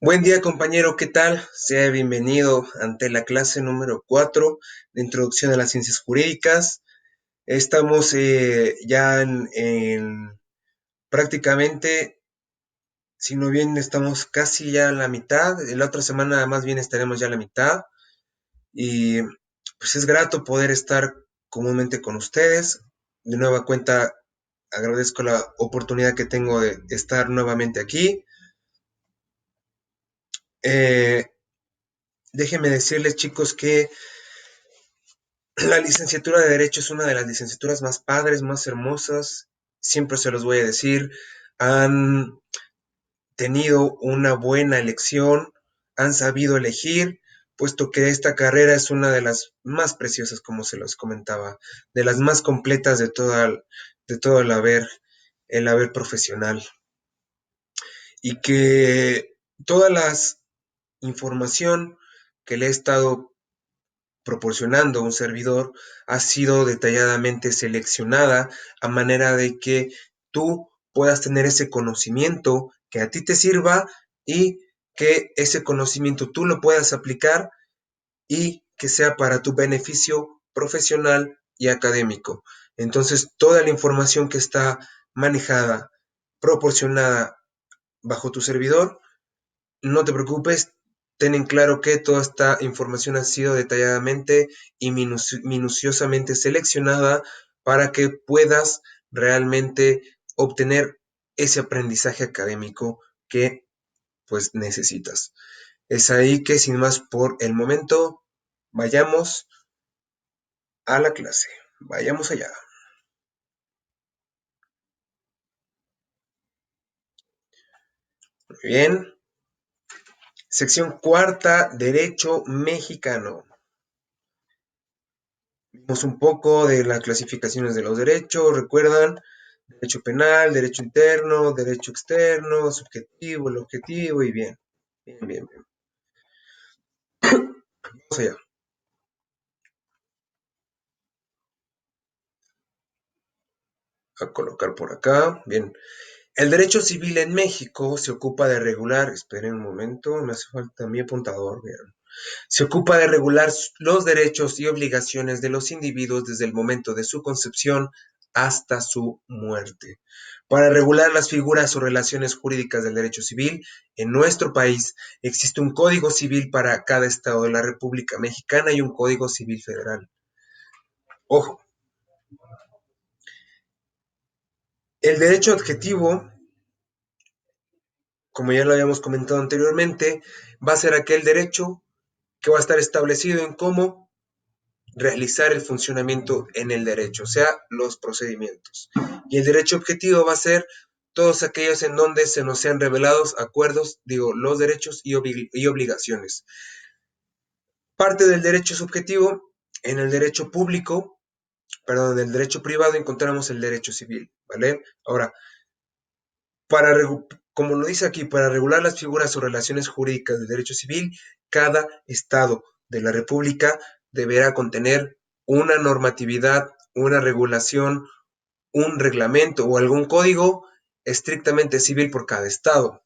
Buen día, compañero, ¿qué tal? Sea bienvenido ante la clase número 4 de Introducción a las Ciencias Jurídicas. Estamos ya en prácticamente, si no bien estamos casi ya a la mitad, la otra semana más bien estaremos ya a la mitad y pues es grato poder estar comúnmente con ustedes. De nueva cuenta, agradezco la oportunidad que tengo de estar nuevamente aquí. Eh, Déjenme decirles, chicos, que la licenciatura de Derecho es una de las licenciaturas más padres, más hermosas. Siempre se los voy a decir. Han tenido una buena elección, han sabido elegir, puesto que esta carrera es una de las más preciosas, como se los comentaba, de las más completas de todo el haber profesional. Y que toda la información que le he estado proporcionando un servidor ha sido detalladamente seleccionada a manera de que tú puedas tener ese conocimiento que a ti te sirva y que ese conocimiento tú lo puedas aplicar y que sea para tu beneficio profesional y académico. Entonces, toda la información que está manejada, proporcionada bajo tu servidor, no te preocupes, ten en claro que toda esta información ha sido detalladamente y minuciosamente seleccionada para que puedas realmente obtener ese aprendizaje académico que pues necesitas. Es ahí que sin más por el momento, vayamos a la clase. Vayamos allá. Muy bien. Sección cuarta, Derecho Mexicano. Vimos un poco de las clasificaciones de los derechos, recuerdan, derecho penal, derecho interno, derecho externo, subjetivo, el objetivo y bien. Bien, bien, bien. Vamos allá. A colocar por acá. Bien. El derecho civil en México se ocupa de regular, esperen un momento, me hace falta mi apuntador, bien. Se ocupa de regular los derechos y obligaciones de los individuos desde el momento de su concepción hasta su muerte. Para regular las figuras o relaciones jurídicas del derecho civil, en nuestro país existe un Código Civil para cada estado de la República Mexicana y un Código Civil Federal. Ojo, el derecho adjetivo, como ya lo habíamos comentado anteriormente, va a ser aquel derecho que va a estar establecido en cómo realizar el funcionamiento en el derecho, o sea, los procedimientos. Y el derecho objetivo va a ser todos aquellos en donde se nos sean revelados acuerdos, digo, los derechos y obligaciones. Parte del derecho subjetivo, en el derecho público, perdón, en el derecho privado encontramos el derecho civil, ¿vale? Ahora, para, como lo dice aquí, para regular las figuras o relaciones jurídicas del derecho civil, cada estado de la República deberá contener una normatividad, una regulación, un reglamento o algún código estrictamente civil por cada estado.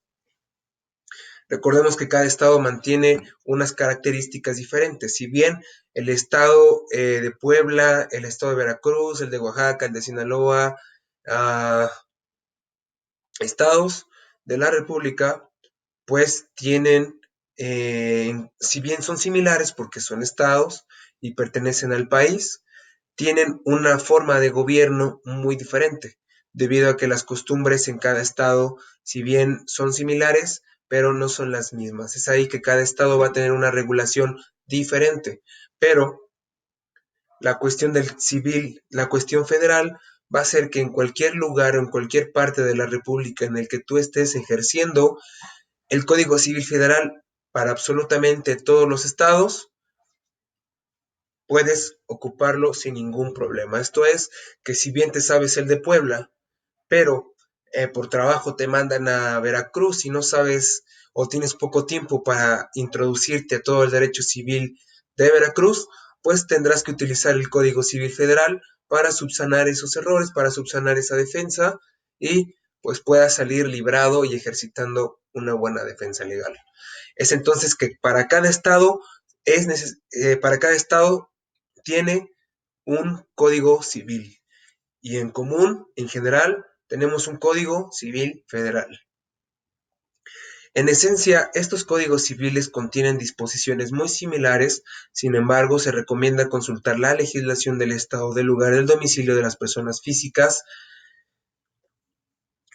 Recordemos que cada estado mantiene unas características diferentes. Si bien el estado de Puebla, el estado de Veracruz, el de Oaxaca, el de Sinaloa, uh, estados de la República, pues tienen, si bien son similares porque son estados y pertenecen al país, tienen una forma de gobierno muy diferente, debido a que las costumbres en cada estado, si bien son similares, pero no son las mismas. Es ahí que cada estado va a tener una regulación diferente, pero la cuestión del civil, la cuestión federal, va a ser que en cualquier lugar o en cualquier parte de la República en el que tú estés ejerciendo el Código Civil Federal para absolutamente todos los estados, puedes ocuparlo sin ningún problema. Esto es que si bien te sabes el de Puebla, pero por trabajo te mandan a Veracruz y no sabes o tienes poco tiempo para introducirte a todo el derecho civil de Veracruz, pues tendrás que utilizar el Código Civil Federal para subsanar esos errores, para subsanar esa defensa y pues pueda salir librado y ejercitando una buena defensa legal. Es entonces que para cada estado tiene un código civil y en común, en general, tenemos un código civil federal. En esencia, estos códigos civiles contienen disposiciones muy similares, sin embargo, se recomienda consultar la legislación del estado del lugar del domicilio de las personas físicas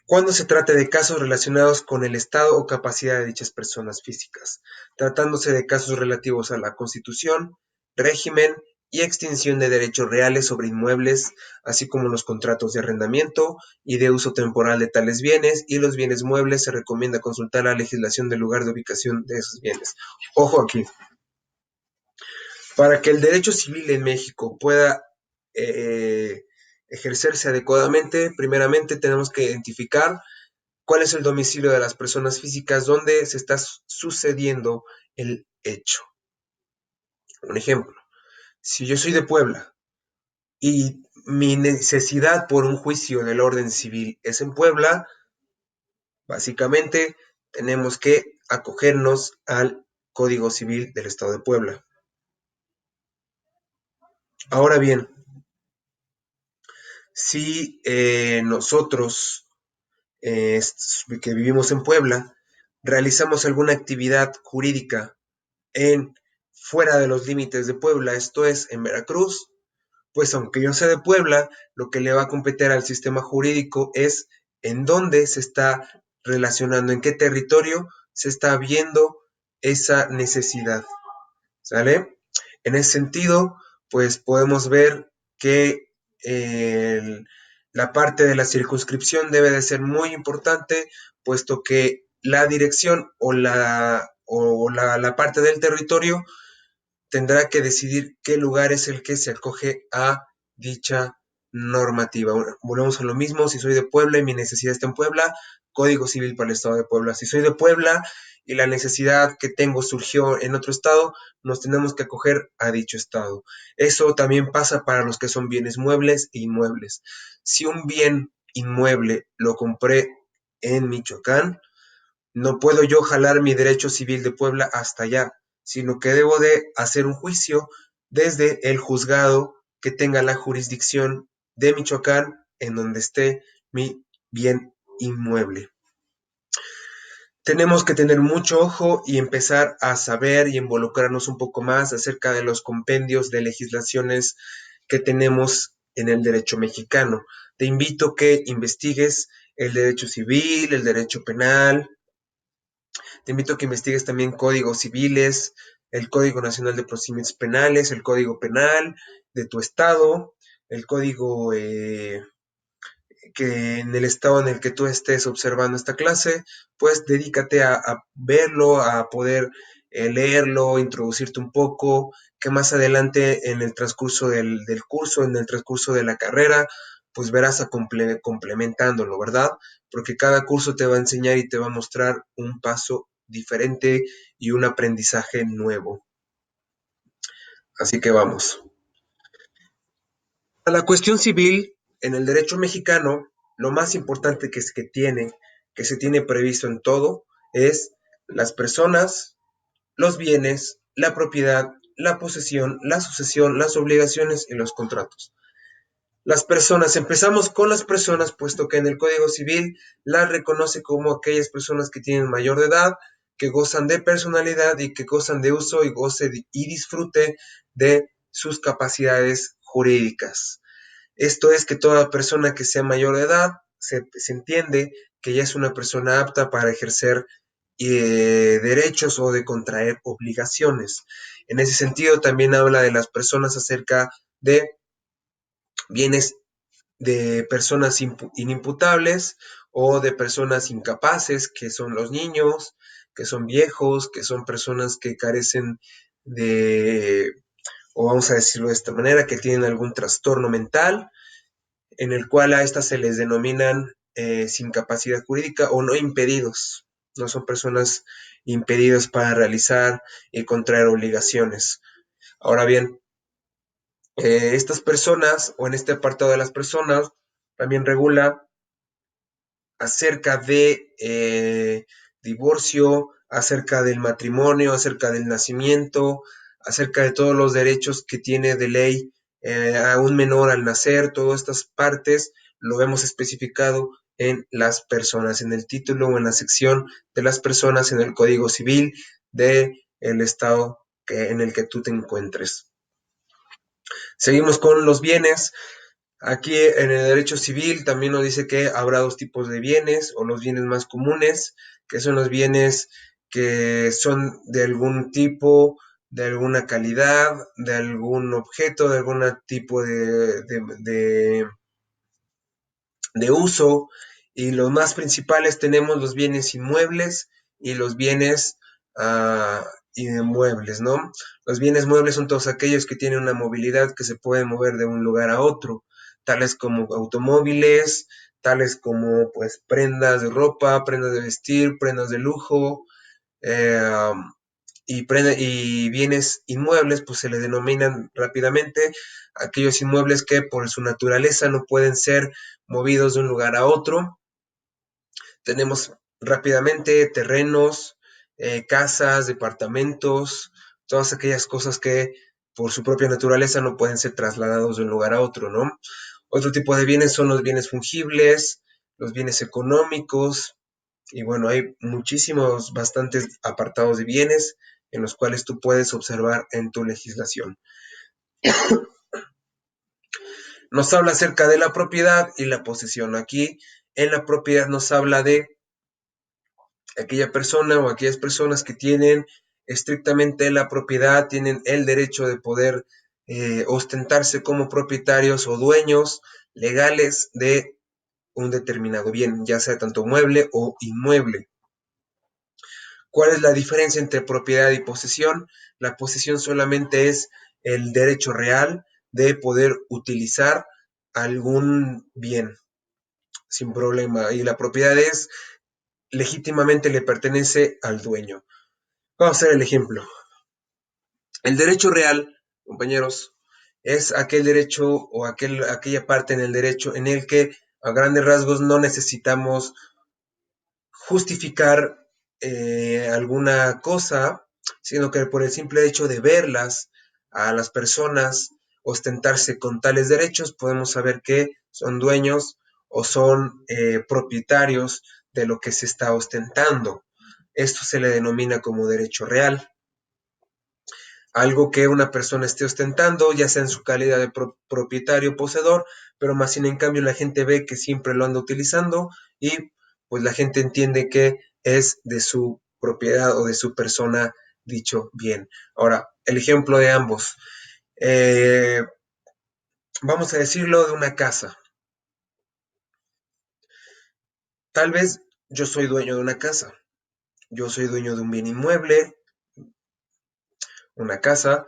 cuando se trate de casos relacionados con el estado o capacidad de dichas personas físicas, tratándose de casos relativos a la constitución, régimen y extinción de derechos reales sobre inmuebles, así como los contratos de arrendamiento y de uso temporal de tales bienes y los bienes muebles, se recomienda consultar la legislación del lugar de ubicación de esos bienes. Ojo aquí, para que el derecho civil en México pueda eh, ejercerse adecuadamente, primeramente tenemos que identificar cuál es el domicilio de las personas físicas donde se está sucediendo el hecho. Un ejemplo, si yo soy de Puebla y mi necesidad por un juicio del orden civil es en Puebla, básicamente tenemos que acogernos al Código Civil del Estado de Puebla. Ahora bien, si nosotros que vivimos en Puebla realizamos alguna actividad jurídica en fuera de los límites de Puebla, esto es en Veracruz, pues aunque yo sea de Puebla, lo que le va a competir al sistema jurídico es en dónde se está relacionando, en qué territorio se está viendo esa necesidad, ¿sale? En ese sentido, pues podemos ver que la parte de la circunscripción debe de ser muy importante, puesto que la dirección o la parte del territorio tendrá que decidir qué lugar es el que se acoge a dicha normativa. Volvemos a lo mismo, si soy de Puebla y mi necesidad está en Puebla, Código Civil para el Estado de Puebla. Si soy de Puebla y la necesidad que tengo surgió en otro estado, nos tenemos que acoger a dicho estado. Eso también pasa para los que son bienes muebles e inmuebles. Si un bien inmueble lo compré en Michoacán, no puedo yo jalar mi derecho civil de Puebla hasta allá, sino que debo de hacer un juicio desde el juzgado que tenga la jurisdicción de Michoacán en donde esté mi bien inmueble. Tenemos que tener mucho ojo y empezar a saber y involucrarnos un poco más acerca de los compendios de legislaciones que tenemos en el derecho mexicano. Te invito a que investigues el derecho civil, el derecho penal. Te invito a que investigues también códigos civiles, el Código Nacional de Procedimientos Penales, el Código Penal de tu estado, el código que en el estado en el que tú estés observando esta clase, pues dedícate a verlo, a poder leerlo, introducirte un poco, que más adelante en el transcurso del curso, en el transcurso de la carrera, pues verás a complementándolo, ¿verdad? Porque cada curso te va a enseñar y te va a mostrar un paso diferente y un aprendizaje nuevo. Así que vamos. A la cuestión civil, en el derecho mexicano, lo más importante que se tiene previsto en todo, es las personas, los bienes, la propiedad, la posesión, la sucesión, las obligaciones y los contratos. Las personas, empezamos con las personas, puesto que en el Código Civil las reconoce como aquellas personas que tienen mayor de edad, que gozan de personalidad y que gozan de uso y goce y disfrute de sus capacidades jurídicas. Esto es que toda persona que sea mayor de edad se entiende que ya es una persona apta para ejercer derechos o de contraer obligaciones. En ese sentido, también habla de las personas acerca de bienes de personas inimputables o de personas incapaces, que son los niños, que son viejos, que son personas que carecen de, o vamos a decirlo de esta manera, que tienen algún trastorno mental, en el cual a estas se les denominan sin capacidad jurídica o no impedidos. No son personas impedidas para realizar y contraer obligaciones. Ahora bien, estas personas, o en este apartado de las personas, también regula acerca de divorcio, acerca del matrimonio, acerca del nacimiento, acerca de todos los derechos que tiene de ley a un menor al nacer, todas estas partes lo hemos especificado en las personas, en el título o en la sección de las personas en el Código Civil del estado en el que tú te encuentres. Seguimos con los bienes. Aquí en el derecho civil también nos dice que habrá dos tipos de bienes o los bienes más comunes, que son los bienes que son de algún tipo, de alguna calidad, de algún objeto, de algún tipo de uso. Y los más principales tenemos los bienes inmuebles y los bienes inmuebles, ¿no? Los bienes muebles son todos aquellos que tienen una movilidad que se puede mover de un lugar a otro, tales como automóviles, tales como pues prendas de ropa, prendas de vestir, prendas de lujo, eh, y bienes inmuebles, pues se le denominan rápidamente aquellos inmuebles que por su naturaleza no pueden ser movidos de un lugar a otro. Tenemos rápidamente terrenos, casas, departamentos, todas aquellas cosas que por su propia naturaleza no pueden ser trasladados de un lugar a otro, ¿no? Otro tipo de bienes son los bienes fungibles, los bienes económicos, y bueno, hay muchísimos, bastantes apartados de bienes en los cuales tú puedes observar en tu legislación. Nos habla acerca de la propiedad y la posesión. Aquí en la propiedad nos habla de aquella persona o aquellas personas que tienen estrictamente la propiedad, tienen el derecho de poder ostentarse como propietarios o dueños legales de un determinado bien, ya sea tanto mueble o inmueble. ¿Cuál es la diferencia entre propiedad y posesión? La posesión solamente es el derecho real de poder utilizar algún bien sin problema, y la propiedad es legítimamente le pertenece al dueño. Vamos a hacer el ejemplo. El derecho real, compañeros, es aquel derecho o aquella parte en el derecho en el que a grandes rasgos no necesitamos justificar alguna cosa, sino que por el simple hecho de verlas a las personas ostentarse con tales derechos, podemos saber que son dueños o son propietarios de lo que se está ostentando. Esto se le denomina como derecho real. Algo que una persona esté ostentando, ya sea en su calidad de propietario o poseedor, pero más sin en cambio la gente ve que siempre lo anda utilizando y pues la gente entiende que es de su propiedad o de su persona dicho bien. Ahora, el ejemplo de ambos. Eh, Vamos a decirlo de una casa. Tal vez yo soy dueño de una casa. Yo soy dueño de un bien inmueble, una casa,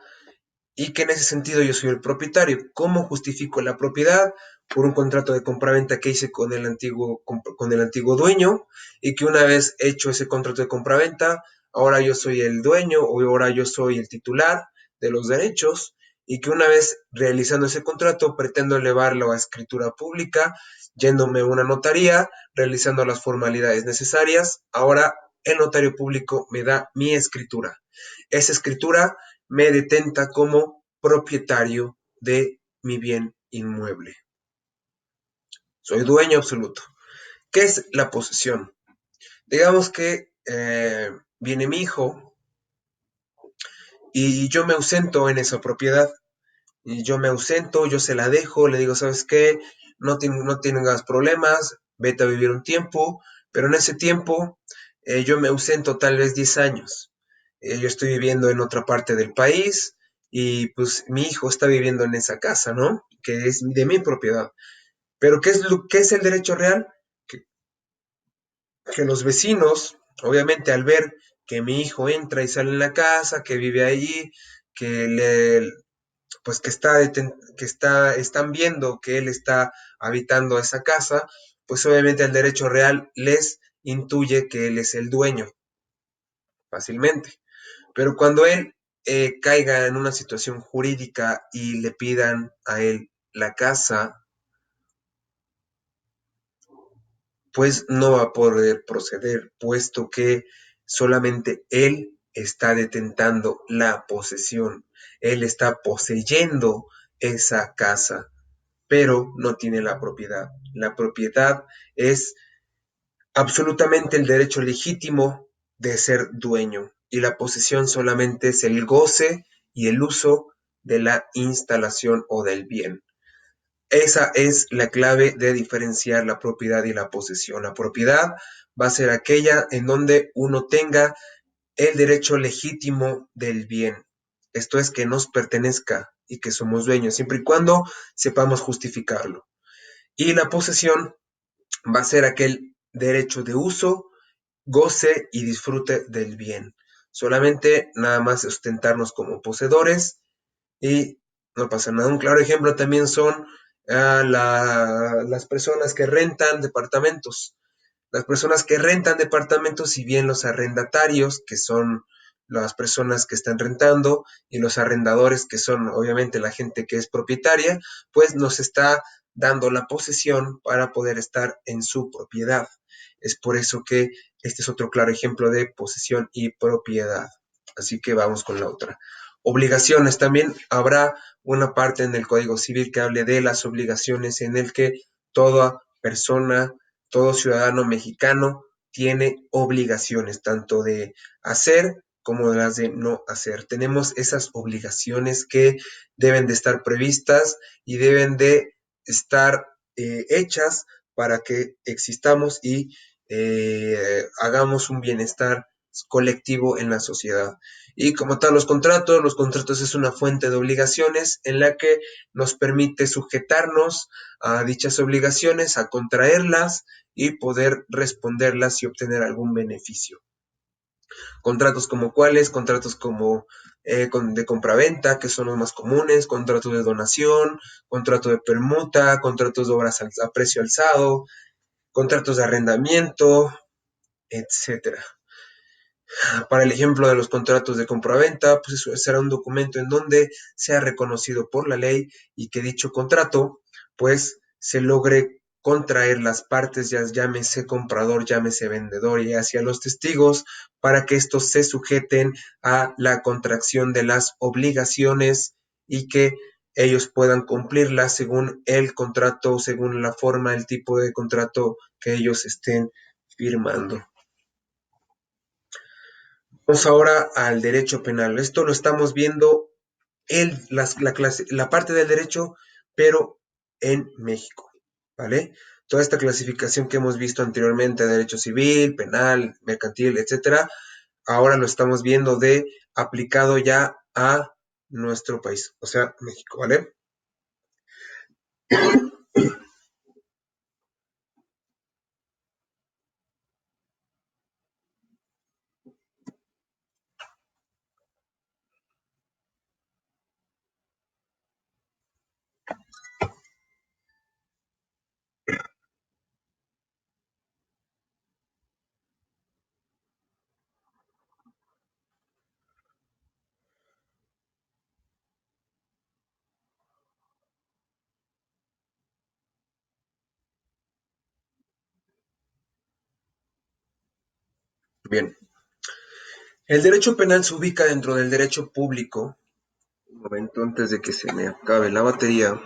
y que en ese sentido yo soy el propietario. ¿Cómo justifico la propiedad? Por un contrato de compraventa que hice con el antiguo dueño, y que una vez hecho ese contrato de compraventa, ahora yo soy el dueño o ahora yo soy el titular de los derechos, y que una vez realizando ese contrato pretendo elevarlo a escritura pública, yéndome a una notaría, realizando las formalidades necesarias. Ahora el notario público me da mi escritura. Esa escritura me detenta como propietario de mi bien inmueble. Soy dueño absoluto. ¿Qué es la posesión? Digamos que viene mi hijo y yo me ausento en esa propiedad. Y yo me ausento, yo se la dejo, le digo, ¿sabes qué? No tengas problemas, vete a vivir un tiempo, pero en ese tiempo yo me ausento tal vez 10 años. Yo estoy viviendo en otra parte del país y pues mi hijo está viviendo en esa casa, ¿no? Que es de mi propiedad. Pero ¿qué es el derecho real? Que, que los vecinos, obviamente al ver que mi hijo entra y sale en la casa, que vive allí, que le, pues están viendo que él está habitando esa casa, pues obviamente el derecho real les intuye que él es el dueño fácilmente. Pero cuando él caiga en una situación jurídica y le pidan a él la casa, pues no va a poder proceder, puesto que solamente él está detentando la posesión, él está poseyendo esa casa, pero no tiene la propiedad. La propiedad es absolutamente el derecho legítimo de ser dueño y la posesión solamente es el goce y el uso de la instalación o del bien. Esa es la clave de diferenciar la propiedad y la posesión. La propiedad va a ser aquella en donde uno tenga el derecho legítimo del bien. Esto es que nos pertenezca y que somos dueños, siempre y cuando sepamos justificarlo. Y la posesión va a ser aquel derecho de uso, goce y disfrute del bien. Solamente nada más ostentarnos como poseedores y no pasa nada. Un claro ejemplo también son las personas que rentan departamentos. Las personas que rentan departamentos, si bien los arrendatarios, que son las personas que están rentando, y los arrendadores, que son obviamente la gente que es propietaria, pues nos está dando la posesión para poder estar en su propiedad. Es por eso que este es otro claro ejemplo de posesión y propiedad. Así que vamos con la otra. Obligaciones. También habrá una parte en el Código Civil que hable de las obligaciones, en el que toda persona, todo ciudadano mexicano tiene obligaciones, tanto de hacer como de las de no hacer. Tenemos esas obligaciones que deben de estar previstas y deben de estar hechas para que existamos y hagamos un bienestar colectivo en la sociedad. Y como tal, los contratos es una fuente de obligaciones en la que nos permite sujetarnos a dichas obligaciones, a contraerlas y poder responderlas y obtener algún beneficio. Contratos como cuáles, contratos como de compraventa, que son los más comunes, contratos de donación, contrato de permuta, contratos de obras a precio alzado, contratos de arrendamiento, etcétera. Para el ejemplo de los contratos de compraventa, pues eso será un documento en donde sea reconocido por la ley y que dicho contrato, pues se logre contraer las partes, ya llámese comprador, llámese vendedor y hacia los testigos, para que estos se sujeten a la contracción de las obligaciones y que ellos puedan cumplirlas según el contrato, según la forma, el tipo de contrato que ellos estén firmando. Vamos ahora al derecho penal. Esto lo estamos viendo la parte del derecho, pero en México, ¿vale? Toda esta clasificación que hemos visto anteriormente, derecho civil, penal, mercantil, etcétera, ahora lo estamos viendo de aplicado ya a nuestro país, o sea, México, ¿vale? Bien. El derecho penal se ubica dentro del derecho público. Un momento antes de que se me acabe la batería.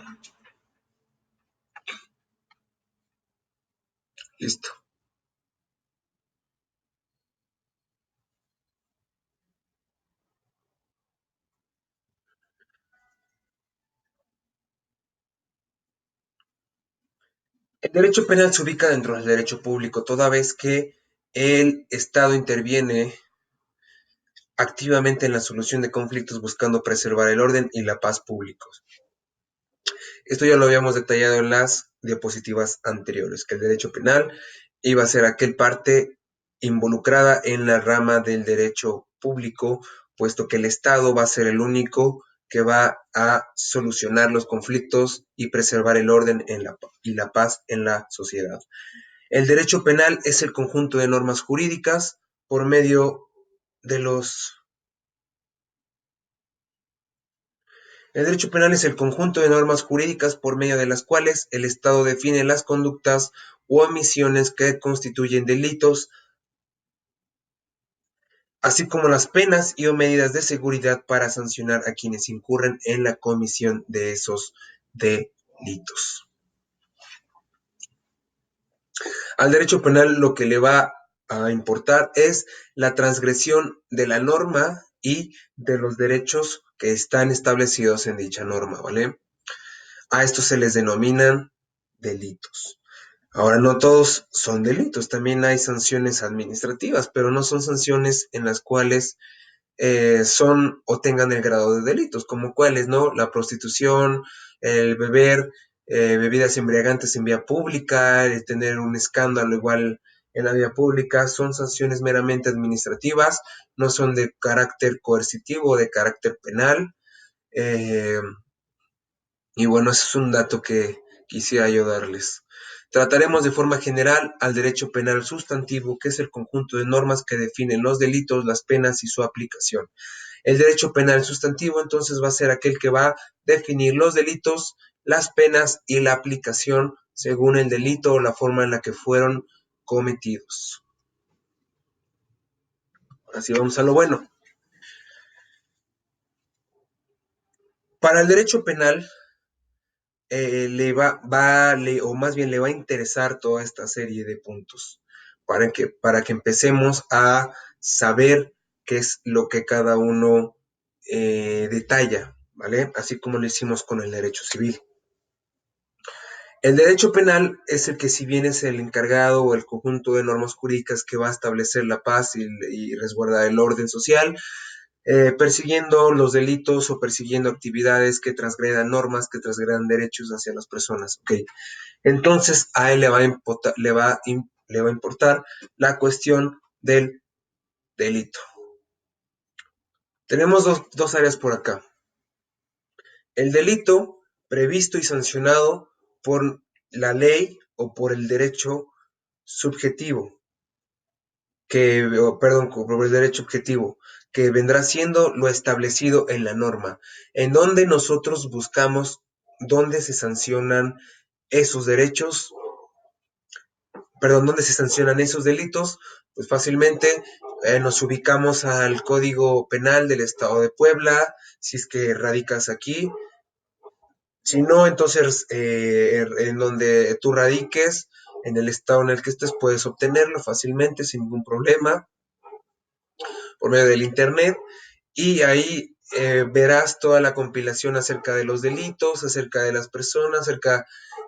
Listo. El derecho penal se ubica dentro del derecho público, toda vez que el Estado interviene activamente en la solución de conflictos buscando preservar el orden y la paz públicos. Esto ya lo habíamos detallado en las diapositivas anteriores, que el derecho penal iba a ser aquel parte involucrada en la rama del derecho público, puesto que el Estado va a ser el único que va a solucionar los conflictos y preservar el orden y la paz en la sociedad. El derecho penal es el conjunto de normas jurídicas por medio de los El derecho penal es el conjunto de normas jurídicas por medio de las cuales el Estado define las conductas u omisiones que constituyen delitos, así como las penas y o medidas de seguridad para sancionar a quienes incurren en la comisión de esos delitos. Al derecho penal lo que le va a importar es la transgresión de la norma y de los derechos que están establecidos en dicha norma, ¿vale? A estos se les denominan delitos. Ahora, no todos son delitos, también hay sanciones administrativas, pero no son sanciones en las cuales son o tengan el grado de delitos, como cuáles, ¿no? La prostitución, el beber bebidas embriagantes en vía pública, el tener un escándalo igual en la vía pública, son sanciones meramente administrativas, no son de carácter coercitivo o de carácter penal. Eh, y bueno, ese es un dato que quisiera yo darles. Trataremos de forma general al derecho penal sustantivo, que es el conjunto de normas que definen los delitos, las penas y su aplicación. El derecho penal sustantivo entonces va a ser aquel que va a definir los delitos, las penas y la aplicación según el delito o la forma en la que fueron cometidos. Así vamos a lo bueno. Para el derecho penal o más bien le va a interesar toda esta serie de puntos para que empecemos a saber qué es lo que cada uno detalla, ¿vale? Así como lo hicimos con el derecho civil. El derecho penal es el que, si bien es el encargado o el conjunto de normas jurídicas que va a establecer la paz y resguardar el orden social, persiguiendo los delitos o persiguiendo actividades que transgredan normas, que transgredan derechos hacia las personas. Okay. Entonces a él le va a importar la cuestión del delito. Tenemos dos áreas por acá. El delito previsto y sancionado por la ley o por el derecho subjetivo, por el derecho objetivo, que vendrá siendo lo establecido en la norma, en donde nosotros buscamos dónde se sancionan esos derechos, dónde se sancionan esos delitos, pues fácilmente nos ubicamos al Código Penal del Estado de Puebla, si es que radicas aquí. Si no, entonces en donde tú radiques, en el estado en el que estés, puedes obtenerlo fácilmente, sin ningún problema, por medio del Internet. Y ahí verás toda la compilación acerca de los delitos, acerca de las personas, acerca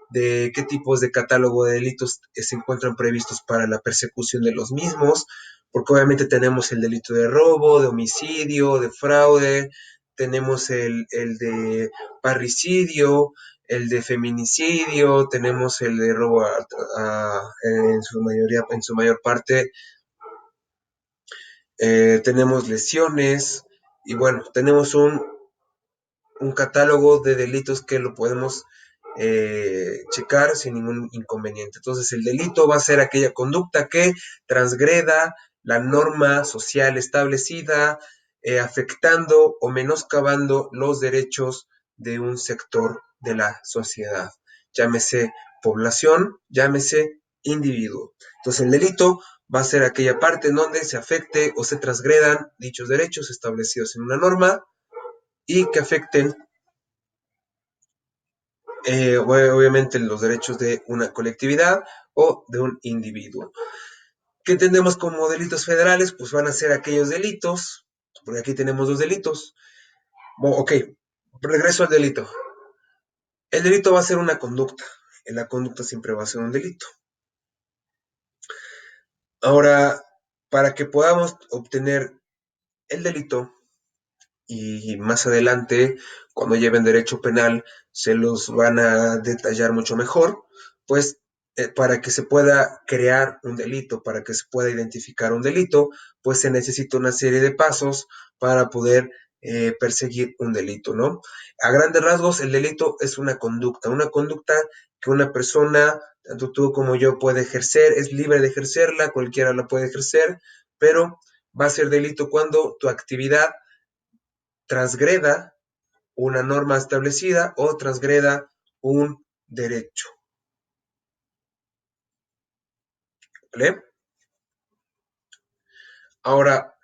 de qué tipos de catálogo de delitos se encuentran previstos para la persecución de los mismos, porque obviamente tenemos el delito de robo, de homicidio, de fraude, tenemos el de parricidio, el de feminicidio, tenemos el de robo en su mayor parte, tenemos lesiones y bueno, tenemos un catálogo de delitos que lo podemos checar sin ningún inconveniente. Entonces, el delito va a ser aquella conducta que transgreda la norma social establecida, afectando o menoscabando los derechos de un sector de la sociedad. Llámese población, llámese individuo. Entonces, el delito va a ser aquella parte en donde se afecte o se transgredan dichos derechos establecidos en una norma y que afecten obviamente los derechos de una colectividad o de un individuo. ¿Qué entendemos como delitos federales? Pues van a ser aquellos delitos, porque aquí tenemos dos delitos. Ok, regreso al delito. El delito va a ser una conducta. En la conducta siempre va a ser un delito. Ahora, para que podamos obtener el delito, y más adelante, cuando lleven derecho penal, se los van a detallar mucho mejor, pues para que se pueda crear un delito, para que se pueda identificar un delito, pues se necesita una serie de pasos para poder perseguir un delito, ¿no? A grandes rasgos, el delito es una conducta que una persona, tanto tú como yo, puede ejercer, es libre de ejercerla, cualquiera la puede ejercer, pero va a ser delito cuando tu actividad transgreda una norma establecida o transgreda un derecho. ¿Vale? Ahora,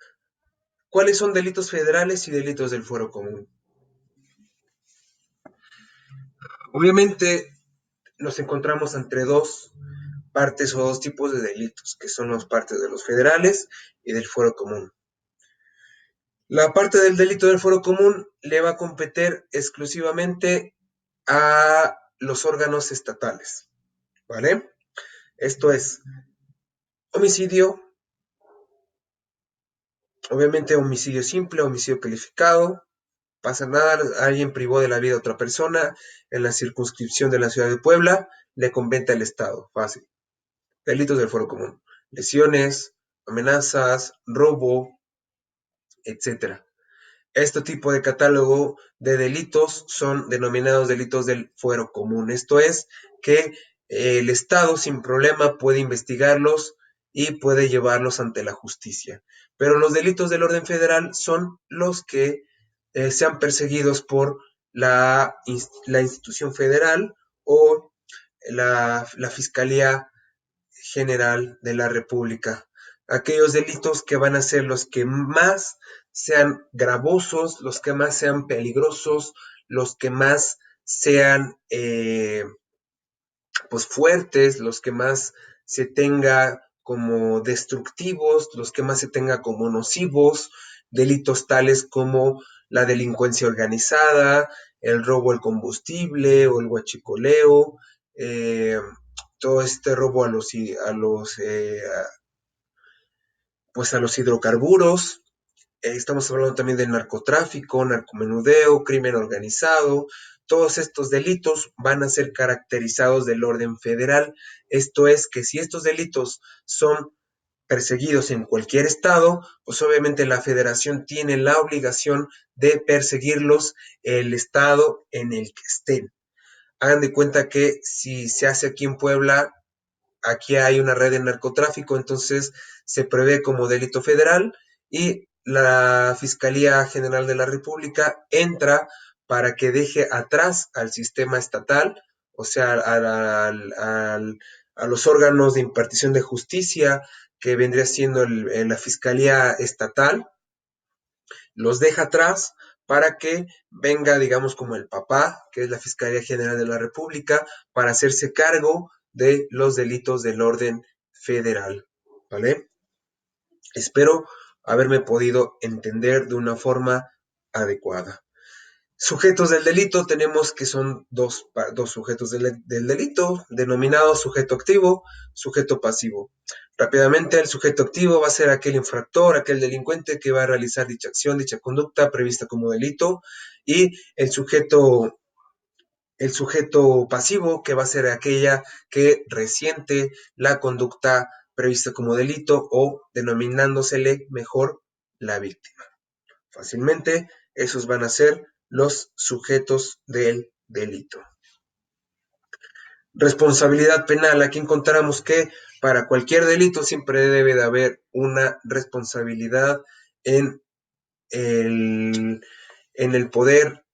¿cuáles son delitos federales y delitos del fuero común? Obviamente nos encontramos entre dos partes o dos tipos de delitos, que son las partes de los federales y del fuero común. La parte del delito del fuero común le va a competir exclusivamente a los órganos estatales, ¿vale? Esto es homicidio, obviamente homicidio simple, homicidio calificado, pasa nada, alguien privó de la vida a otra persona en la circunscripción de la ciudad de Puebla, le compete al Estado, fácil. Delitos del fuero común, lesiones, amenazas, robo, etcétera. Este tipo de catálogo de delitos son denominados delitos del fuero común. Esto es que el Estado sin problema puede investigarlos y puede llevarlos ante la justicia. Pero los delitos del orden federal son los que sean perseguidos por la institución federal o la Fiscalía General de la República. Aquellos delitos que van a ser los que más sean gravosos, los que más sean peligrosos, los que más sean pues fuertes, los que más se tenga como destructivos, los que más se tenga como nocivos, delitos tales como la delincuencia organizada, el robo al combustible o el huachicoleo, todo este robo pues a los hidrocarburos. Estamos hablando también del narcotráfico, narcomenudeo, crimen organizado. Todos estos delitos van a ser caracterizados del orden federal. Esto es que si estos delitos son perseguidos en cualquier estado, pues obviamente la federación tiene la obligación de perseguirlos el estado en el que estén. Hagan de cuenta que si se hace aquí en Puebla, aquí hay una red de narcotráfico, entonces se prevé como delito federal y la Fiscalía General de la República entra para que deje atrás al sistema estatal, o sea, a los órganos de impartición de justicia que vendría siendo la Fiscalía Estatal, los deja atrás para que venga, digamos, como el papá, que es la Fiscalía General de la República, para hacerse cargo de los delitos del orden federal, ¿vale? Espero haberme podido entender de una forma adecuada. Sujetos del delito tenemos que son dos sujetos del delito, denominados sujeto activo, sujeto pasivo. Rápidamente, el sujeto activo va a ser aquel infractor, aquel delincuente que va a realizar dicha acción, dicha conducta prevista como delito, y el sujeto pasivo, que va a ser aquella que resiente la conducta prevista como delito o denominándosele mejor la víctima. Fácilmente, esos van a ser los sujetos del delito. Responsabilidad penal. Aquí encontramos que para cualquier delito siempre debe de haber una responsabilidad en el poder,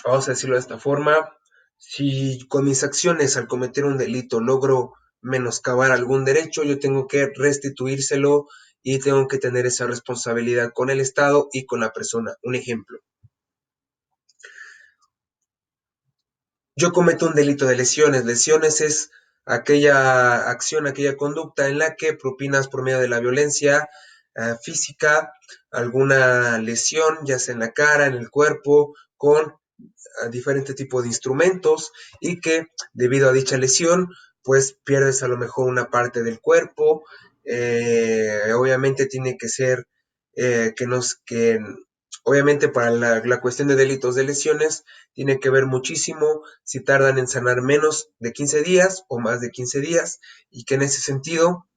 vamos a decirlo de esta forma. Si con mis acciones al cometer un delito logro menoscabar algún derecho, yo tengo que restituírselo y tengo que tener esa responsabilidad con el Estado y con la persona. Un ejemplo. Yo cometo un delito de lesiones. Lesiones es aquella acción, aquella conducta en la que propinas por medio de la violencia física alguna lesión, ya sea en la cara, en el cuerpo, con diferente tipo de instrumentos y que debido a dicha lesión, pues pierdes a lo mejor una parte del cuerpo. Obviamente tiene que ser que obviamente para la cuestión de delitos de lesiones tiene que ver muchísimo si tardan en sanar menos de 15 días o más de 15 días y que en ese sentido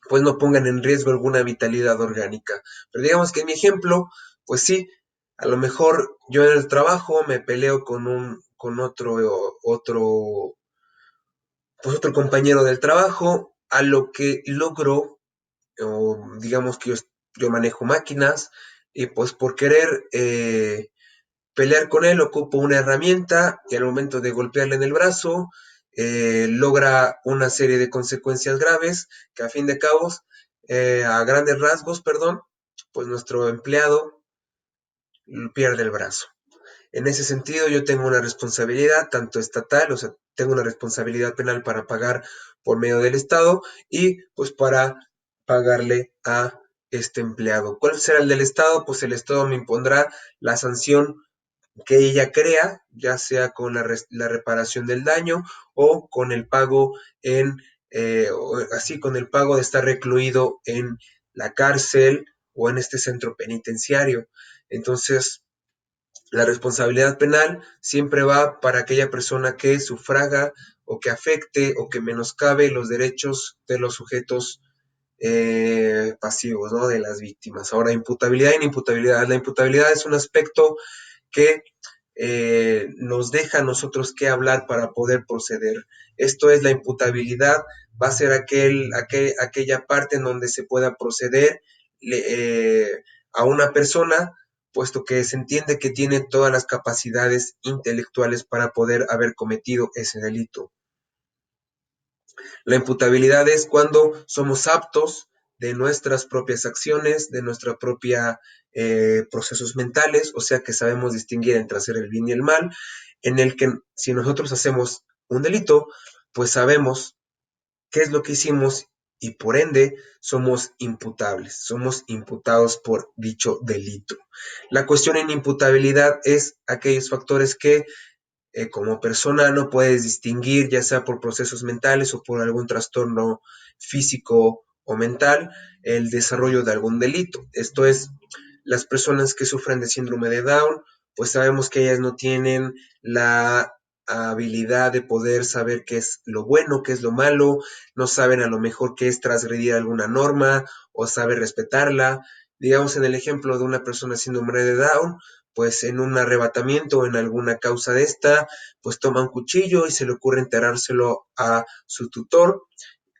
pues no pongan en riesgo alguna vitalidad orgánica. Pero digamos que en mi ejemplo, pues sí, a lo mejor yo en el trabajo me peleo con otro compañero del trabajo, a lo que logro, o digamos que yo manejo máquinas, y pues por querer pelear con él ocupo una herramienta y al momento de golpearle en el brazo logra una serie de consecuencias graves que a fin de cabo, a grandes rasgos, perdón, pues nuestro empleado pierde el brazo. En ese sentido, yo tengo una responsabilidad tanto estatal, o sea, tengo una responsabilidad penal para pagar por medio del Estado y pues para pagarle a este empleado. ¿Cuál será el del Estado? Pues el Estado me impondrá la sanción que ella crea, ya sea con la reparación del daño o con el pago así con el pago de estar recluido en la cárcel o en este centro penitenciario. Entonces, la responsabilidad penal siempre va para aquella persona que sufraga o que afecte o que menoscabe los derechos de los sujetos pasivos, ¿no? De las víctimas. Ahora, imputabilidad e inimputabilidad. La imputabilidad es un aspecto que nos deja a nosotros que hablar para poder proceder. Esto es la imputabilidad, va a ser aquella parte en donde se pueda proceder a una persona, puesto que se entiende que tiene todas las capacidades intelectuales para poder haber cometido ese delito. La imputabilidad es cuando somos aptos de nuestras propias acciones, de nuestra propia procesos mentales, o sea que sabemos distinguir entre hacer el bien y el mal, en el que si nosotros hacemos un delito, pues sabemos qué es lo que hicimos y por ende somos imputables, somos imputados por dicho delito. La cuestión en imputabilidad es aquellos factores que como persona no puedes distinguir, ya sea por procesos mentales o por algún trastorno físico o mental, el desarrollo de algún delito. Esto es, las personas que sufren de síndrome de Down, pues sabemos que ellas no tienen la habilidad de poder saber qué es lo bueno, qué es lo malo, no saben a lo mejor qué es transgredir alguna norma o saber respetarla. Digamos en el ejemplo de una persona síndrome de Down, pues en un arrebatamiento o en alguna causa de esta, pues toma un cuchillo y se le ocurre enterrárselo a su tutor.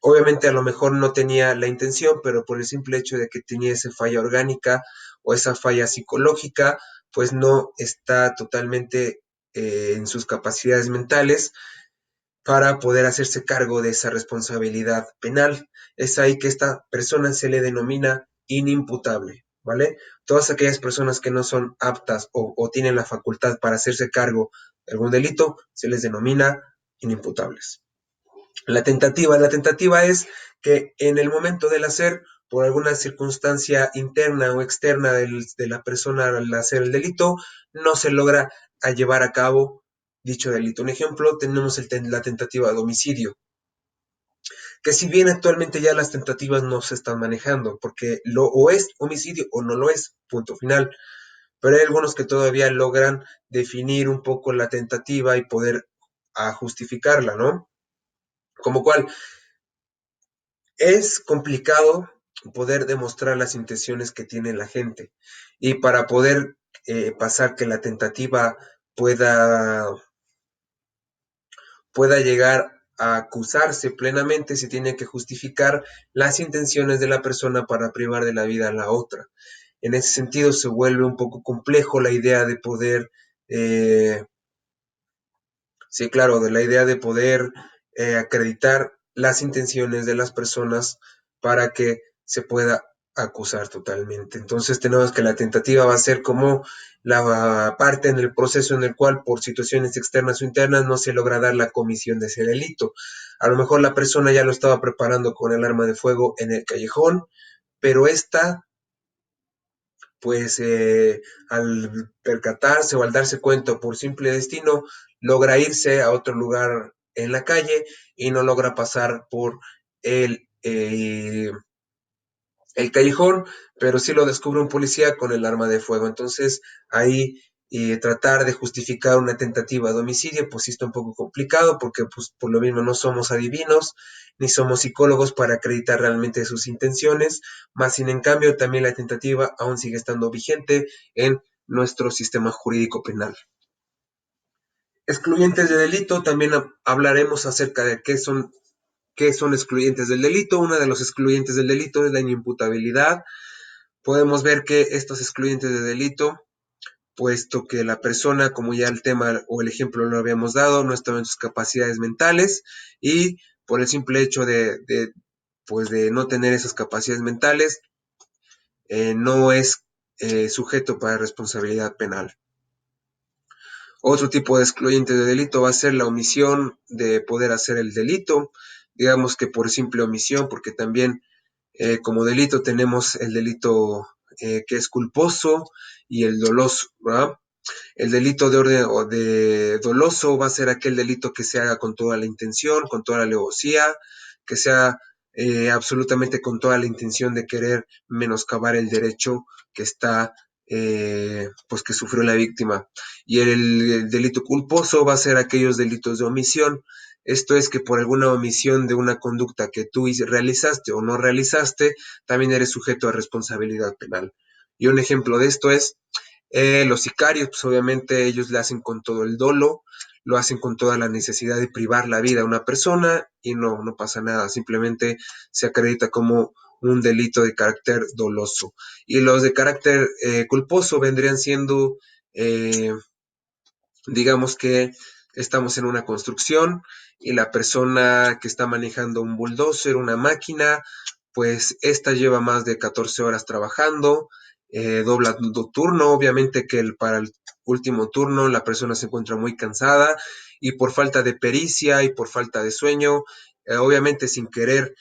Obviamente a lo mejor no tenía la intención, pero por el simple hecho de que tenía esa falla orgánica o esa falla psicológica, pues no está totalmente en sus capacidades mentales para poder hacerse cargo de esa responsabilidad penal. Es ahí que esta persona se le denomina inimputable, ¿vale? Todas aquellas personas que no son aptas o tienen la facultad para hacerse cargo de algún delito, se les denomina inimputables. La tentativa es que en el momento del hacer, por alguna circunstancia interna o externa de la persona al hacer el delito, no se logra a llevar a cabo dicho delito. Un ejemplo, tenemos la tentativa de homicidio, que si bien actualmente ya las tentativas no se están manejando, porque o es homicidio o no lo es, punto final, pero hay algunos que todavía logran definir un poco la tentativa y poder justificarla, ¿no? Como cual, es complicado poder demostrar las intenciones que tiene la gente y para poder pasar que la tentativa pueda llegar a acusarse plenamente, se tiene que justificar las intenciones de la persona para privar de la vida a la otra. En ese sentido se vuelve un poco complejo la idea de poder, sí, claro, de la idea de poder acreditar las intenciones de las personas para que se pueda acusar totalmente. Entonces tenemos que la tentativa va a ser como la parte en el proceso en el cual por situaciones externas o internas no se logra dar la comisión de ese delito. A lo mejor la persona ya lo estaba preparando con el arma de fuego en el callejón, pero esta pues al percatarse o al darse cuenta por simple destino, logra irse a otro lugar en la calle y no logra pasar por el, eh, el callejón, pero sí lo descubre un policía con el arma de fuego. Entonces ahí tratar de justificar una tentativa de homicidio, pues sí está un poco complicado porque pues por lo mismo no somos adivinos ni somos psicólogos para acreditar realmente sus intenciones, más sin en cambio también la tentativa aún sigue estando vigente en nuestro sistema jurídico penal. Excluyentes de delito, también hablaremos acerca de qué son excluyentes del delito. Una de los excluyentes del delito es la inimputabilidad. Podemos ver que estos excluyentes de delito puesto que la persona, como ya el tema o el ejemplo lo habíamos dado, no estaba en sus capacidades mentales y por el simple hecho pues de no tener esas capacidades mentales, no es sujeto para responsabilidad penal. Otro tipo de excluyente de delito va a ser la omisión de poder hacer el delito, digamos que por simple omisión, porque también como delito tenemos el delito que es culposo y el doloso, ¿verdad? El delito de orden o de doloso va a ser aquel delito que se haga con toda la intención, con toda la alevosía, que sea absolutamente con toda la intención de querer menoscabar el derecho que está, pues que sufrió la víctima. Y el delito culposo va a ser aquellos delitos de omisión. Esto es que por alguna omisión de una conducta que tú realizaste o no realizaste, también eres sujeto a responsabilidad penal. Y un ejemplo de esto es los sicarios, pues obviamente ellos le hacen con todo el dolo, lo hacen con toda la necesidad de privar la vida a una persona y no pasa nada, simplemente se acredita como un delito de carácter doloso. Y los de carácter culposo vendrían siendo, eh, digamos que estamos en una construcción y la persona que está manejando un bulldozer, una máquina, pues esta lleva más de 14 horas trabajando, dobla turno, obviamente que para el último turno la persona se encuentra muy cansada y por falta de pericia y por falta de sueño, obviamente sin querer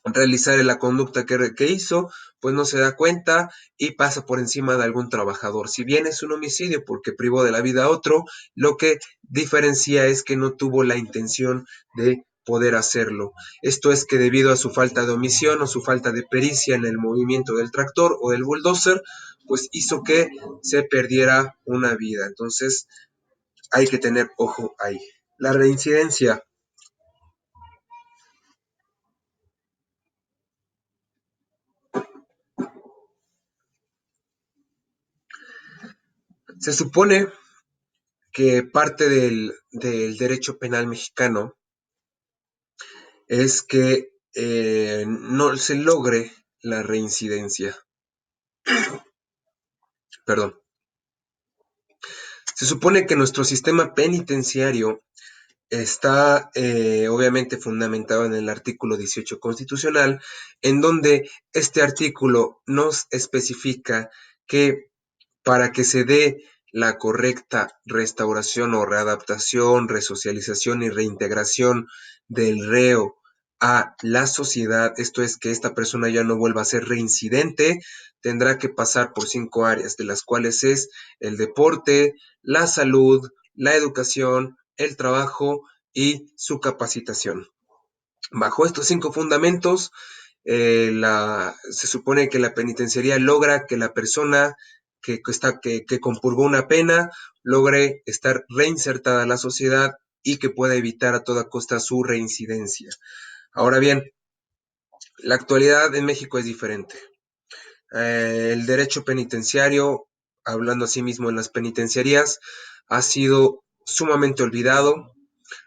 realizar la conducta que hizo, pues no se da cuenta y pasa por encima de algún trabajador. Si bien es un homicidio porque privó de la vida a otro, lo que diferencia es que no tuvo la intención de poder hacerlo. Esto es que debido a su falta de omisión o su falta de pericia en el movimiento del tractor o del bulldozer, pues hizo que se perdiera una vida. Entonces hay que tener ojo ahí. La reincidencia. Se supone que parte del derecho penal mexicano es que no se logre la reincidencia. Perdón. Se supone que nuestro sistema penitenciario está obviamente fundamentado en el artículo 18 constitucional, en donde este artículo nos especifica que para que se dé la correcta restauración o readaptación, resocialización y reintegración del reo a la sociedad, esto es que esta persona ya no vuelva a ser reincidente, tendrá que pasar por 5 áreas, de las cuales es el deporte, la salud, la educación, el trabajo y su capacitación. Bajo estos 5 fundamentos, se supone que la penitenciaría logra que la persona que compurgó una pena logre estar reinsertada a la sociedad y que pueda evitar a toda costa su reincidencia. Ahora bien, la actualidad en México es diferente. El derecho penitenciario, hablando asimismo en las penitenciarías, ha sido sumamente olvidado.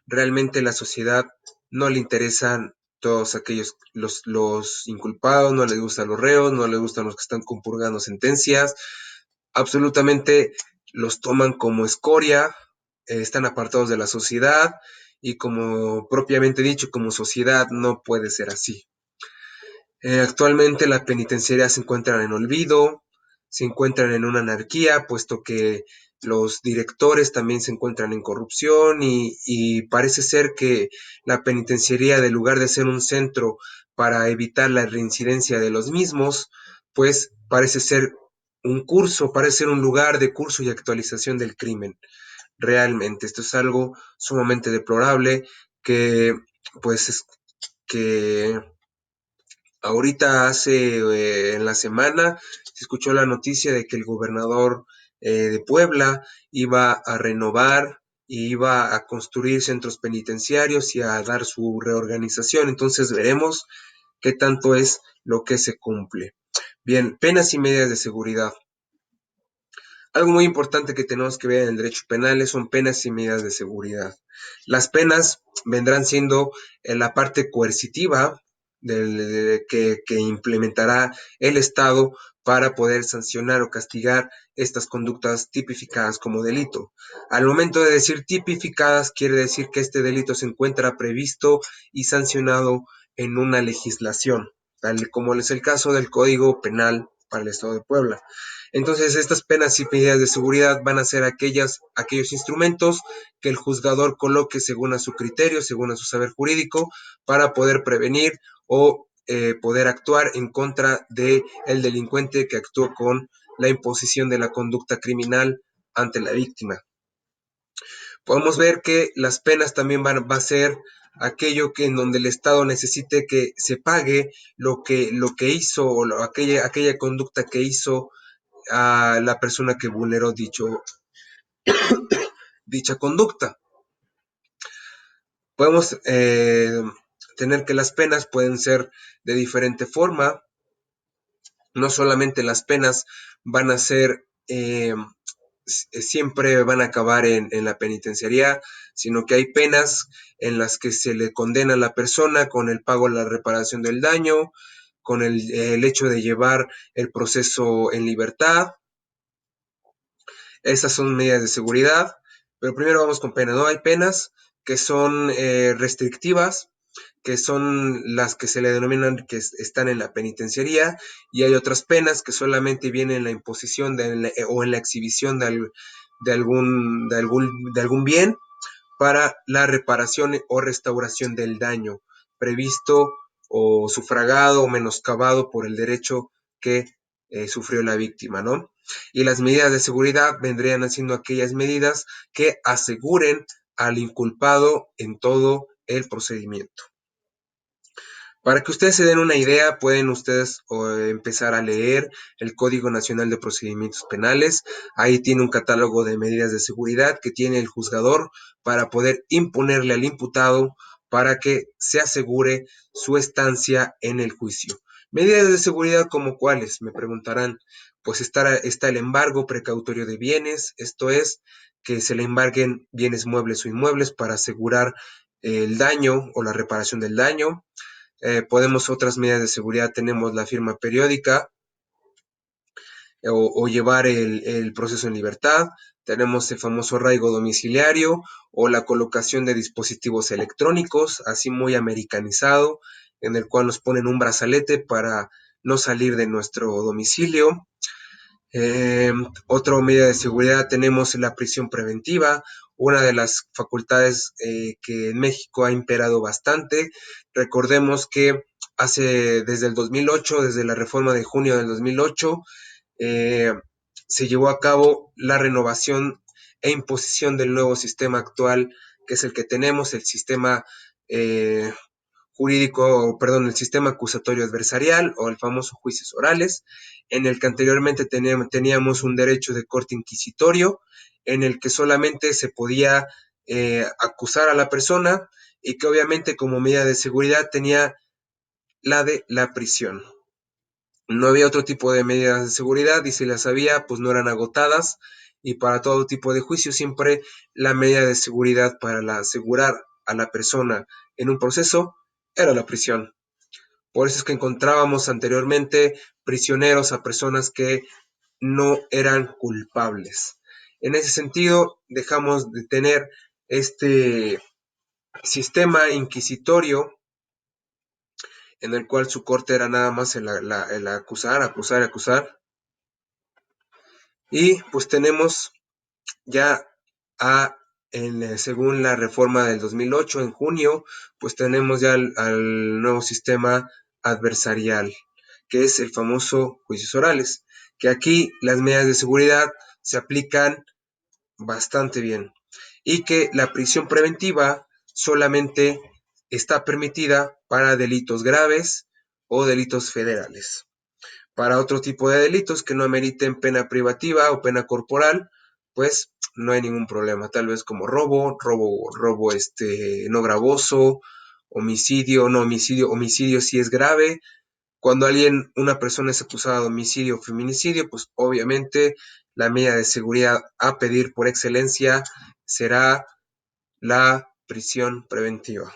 Realmente la sociedad no le interesan todos aquellos, los inculpados, no le gustan los reos, no le gustan los que están compurgando sentencias, absolutamente los toman como escoria, están apartados de la sociedad y como propiamente dicho, como sociedad no puede ser así. Actualmente la penitenciaria se encuentran en olvido, se encuentran en una anarquía, puesto que los directores también se encuentran en corrupción y parece ser que la penitenciaría, de lugar de ser un centro para evitar la reincidencia de los mismos, pues parece ser un curso, parece ser un lugar de curso y actualización del crimen. Realmente, esto es algo sumamente deplorable que, pues, que ahorita en la semana se escuchó la noticia de que el gobernador de Puebla iba a renovar y iba a construir centros penitenciarios y a dar su reorganización. Entonces veremos qué tanto es lo que se cumple. Bien, penas y medidas de seguridad. Algo muy importante que tenemos que ver en el derecho penal son penas y medidas de seguridad. Las penas vendrán siendo la parte coercitiva que implementará el Estado para poder sancionar o castigar estas conductas tipificadas como delito. Al momento de decir tipificadas, quiere decir que este delito se encuentra previsto y sancionado en una legislación, tal como es el caso del Código Penal para el Estado de Puebla. Entonces, estas penas y medidas de seguridad van a ser aquellos instrumentos que el juzgador coloque según a su criterio, según a su saber jurídico, para poder prevenir o poder actuar en contra del delincuente que actuó con la imposición de la conducta criminal ante la víctima. Podemos ver que las penas también va a ser aquello que en donde el Estado necesite que se pague lo que hizo o aquella conducta que hizo a la persona que vulneró dicha conducta. Podemos tener que las penas pueden ser de diferente forma. No solamente las penas van a ser, siempre van a acabar en la penitenciaría, sino que hay penas en las que se le condena a la persona con el pago de la reparación del daño, con el hecho de llevar el proceso en libertad. Esas son medidas de seguridad, pero primero vamos con penas, ¿no? Hay penas que son restrictivas, que son las que se le denominan que están en la penitenciaría, y hay otras penas que solamente vienen en la imposición o en la exhibición de algún bien para la reparación o restauración del daño previsto o sufragado o menoscabado por el derecho que sufrió la víctima, ¿no? Y las medidas de seguridad vendrían siendo aquellas medidas que aseguren al inculpado en todo el procedimiento. Para que ustedes se den una idea, pueden ustedes empezar a leer el Código Nacional de Procedimientos Penales. Ahí tiene un catálogo de medidas de seguridad que tiene el juzgador para poder imponerle al imputado para que se asegure su estancia en el juicio. Medidas de seguridad como cuáles, me preguntarán. Pues está el embargo precautorio de bienes, esto es, que se le embarguen bienes muebles o inmuebles para asegurar el daño o la reparación del daño. Podemos otras medidas de seguridad, tenemos la firma periódica o llevar el proceso en libertad, tenemos el famoso arraigo domiciliario o la colocación de dispositivos electrónicos, así muy americanizado, en el cual nos ponen un brazalete para no salir de nuestro domicilio. Otra medida de seguridad tenemos la prisión preventiva, una de las facultades que en México ha imperado bastante. Recordemos que desde el 2008, desde la reforma de junio del 2008, eh, se llevó a cabo la renovación e imposición del nuevo sistema actual, que es el que tenemos, el sistema el sistema acusatorio adversarial o el famoso juicios orales, en el que anteriormente teníamos un derecho de corte inquisitorio, en el que solamente se podía acusar a la persona y que obviamente como medida de seguridad tenía la de la prisión. No había otro tipo de medidas de seguridad y si las había, pues no eran agotadas y para todo tipo de juicio siempre la medida de seguridad para asegurar a la persona en un proceso era la prisión. Por eso es que encontrábamos anteriormente prisioneros a personas que no eran culpables. En ese sentido, dejamos de tener este sistema inquisitorio en el cual su corte era nada más el acusar. Y pues tenemos ya según la reforma del 2008, en junio, pues tenemos ya al nuevo sistema adversarial, que es el famoso juicios orales, que aquí las medidas de seguridad se aplican bastante bien y que la prisión preventiva solamente está permitida para delitos graves o delitos federales. Para otro tipo de delitos que no ameriten pena privativa o pena corporal, pues no hay ningún problema, tal vez como robo no gravoso, homicidio sí es grave. Cuando una persona es acusada de homicidio o feminicidio, pues obviamente la medida de seguridad a pedir por excelencia será la prisión preventiva.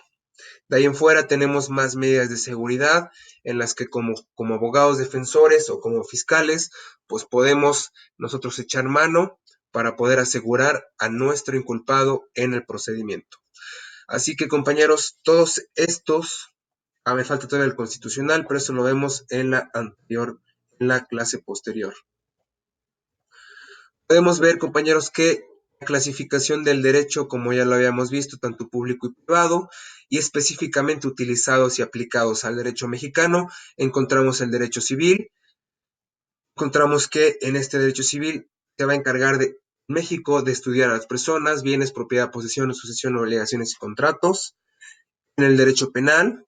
De ahí en fuera tenemos más medidas de seguridad en las que como abogados defensores o como fiscales, pues podemos nosotros echar mano para poder asegurar a nuestro inculpado en el procedimiento. Así que compañeros, todos estos, me falta todavía el constitucional, pero eso lo vemos en la anterior, en la clase posterior. Podemos ver, compañeros, que la clasificación del derecho, como ya lo habíamos visto, tanto público y privado, y específicamente utilizados y aplicados al derecho mexicano, encontramos el derecho civil, encontramos que en este derecho civil se va a encargar de México de estudiar a las personas, bienes, propiedad, posesión, sucesión, obligaciones y contratos. En el derecho penal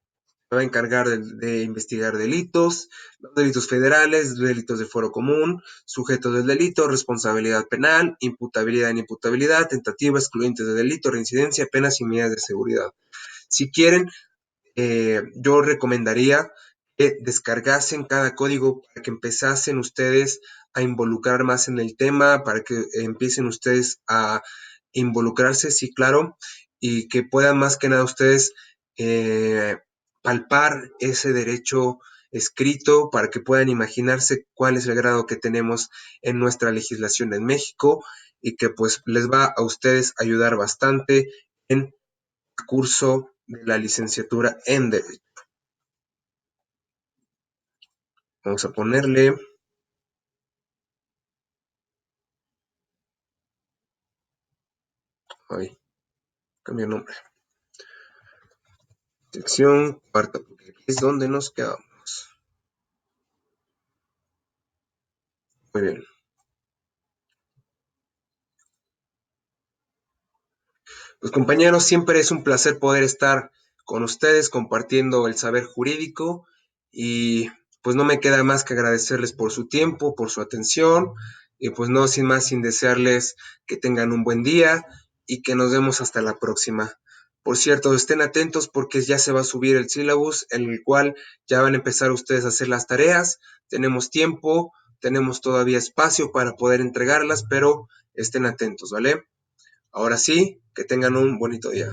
se va a encargar de investigar delitos, delitos federales, delitos de foro común, sujetos del delito, responsabilidad penal, imputabilidad, inimputabilidad, tentativa, excluyentes de delito, reincidencia, penas y medidas de seguridad. Si quieren, yo recomendaría que descargasen cada código para que empezasen ustedes a involucrar más en el tema, para que empiecen ustedes a involucrarse, sí, claro, y que puedan más que nada ustedes palpar ese derecho escrito para que puedan imaginarse cuál es el grado que tenemos en nuestra legislación en México y que pues les va a ustedes ayudar bastante en el curso de la licenciatura en Derecho. Vamos a ponerle, ay, cambiar nombre, sección cuarta, porque aquí es donde nos quedamos. Muy bien. Pues compañeros, siempre es un placer poder estar con ustedes compartiendo el saber jurídico y pues no me queda más que agradecerles por su tiempo, por su atención y pues no sin más sin desearles que tengan un buen día y que nos vemos hasta la próxima. Por cierto, estén atentos porque ya se va a subir el sílabus en el cual ya van a empezar ustedes a hacer las tareas. Tenemos tiempo, tenemos todavía espacio para poder entregarlas, pero estén atentos, ¿vale? Ahora sí, que tengan un bonito día.